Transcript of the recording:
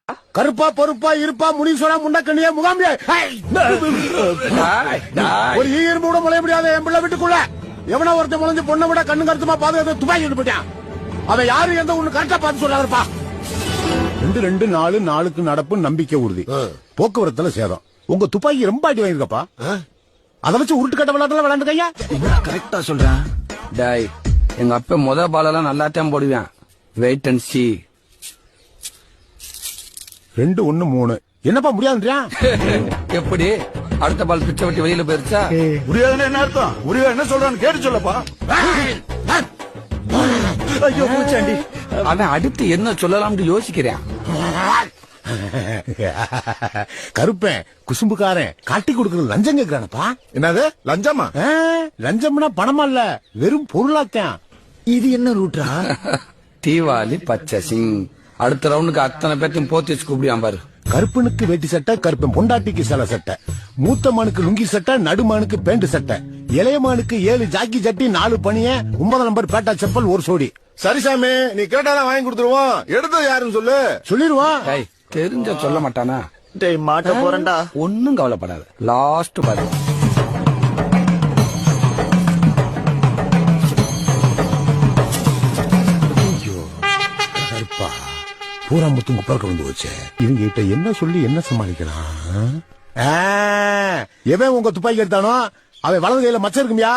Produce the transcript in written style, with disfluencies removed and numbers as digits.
கருப்பா பொறுப்பா இருப்பா முனீஸ்வரா முண்டக்கண்ணியா முகாமியா ஒரு ஈர்ப்பு கூட முளைய முடியாத என் பிள்ளை வீட்டுக்குள்ள எவனா ஒருத்த முளைஞ்சு பொண்ணை விட கண்ணு கருத்துமா பாதுகாத்து துப்பாக்கி போயிட்டான். அவன் யாரு எந்த ஒண்ணு கரெக்டா பார்த்து சொல்றாருப்பா. 2-2-4 நாளுக்கு நடப்பு நம்பிக்கை உறுதி. போக்குவரத்துல சேதம். உங்க துப்பாக்கி ரொம்ப அடி வாங்கிருக்கப்பா. அதை வச்சு உருட்டு கட்ட விளையாட்டுல விளையாண்டுக்கையா. கரெக்டா சொல்றேன். டாய் எங்க அப்பா பாலெல்லாம் நல்லா தான் போடுவேன். Wait and C. 2-1-3 என்னப்பா முடியாதுன்றியா? எப்படி அடுத்த பால் பிச்சை வட்டி வெளியில போயிருச்சா? முடியாதுன்னு என்ன அர்த்தம்? முடியாது என்ன சொல்றான்னு கேட்டு சொல்லப்பா. ஐயோ பூச்சாண்டி. அவன் அடுத்து என்ன சொல்லலாம்னு யோசிக்கிறேன். கருப்பேன் குசும்புக்காரன் காட்டி கொடுக்கறது லஞ்சம் கேக்குறானப்பா. என்னது லஞ்சமா? லஞ்சம்னா பணமா இல்ல, வெறும் பொருளாத்தான். இது என்ன ரூட்ரா? தீவாளி பச்சை சிங். அடுத்த ரவுண்டுக்கு அத்தனை பேர்த்தையும் போத்தி வச்சு கூப்பிடுவான் பாரு. கருப்பனுக்கு வேட்டி சட்டை, கருப்பன் பொண்டாட்டிக்கு சில சட்டை, மூத்த மானுக்கு லுங்கி சட்டை, நடுமானுக்கு பேண்ட் சட்டை, இளையமானுக்கு 7 ஜாக்கி சட்டி, 4 பனிய, 9 நம்பர் பேட்டா செப்பல், 1 சோடி. சரி சாமி, நீ கேட்டாதான் வாங்கி கொடுத்துருவோம். எடுத்தது யாருன்னு சொல்லு. சொல்லிடுவான். டேய் தெரிஞ்ச சொல்ல மாட்டானா? டேய் மாட்ட போறேன்டா. ஒன்னும் கவலைப்படாத. லாஸ்ட் பாரு. கருப்பா பூரா முத்துங்க பறக்க வந்து வச்சு இவங்க கிட்ட என்ன சொல்லி என்ன சமாளிக்கலாம்? எவன் உங்க துப்பாக்கி எடுத்தானோ அவன் வலது கையில மச்சம் இருக்குமியா.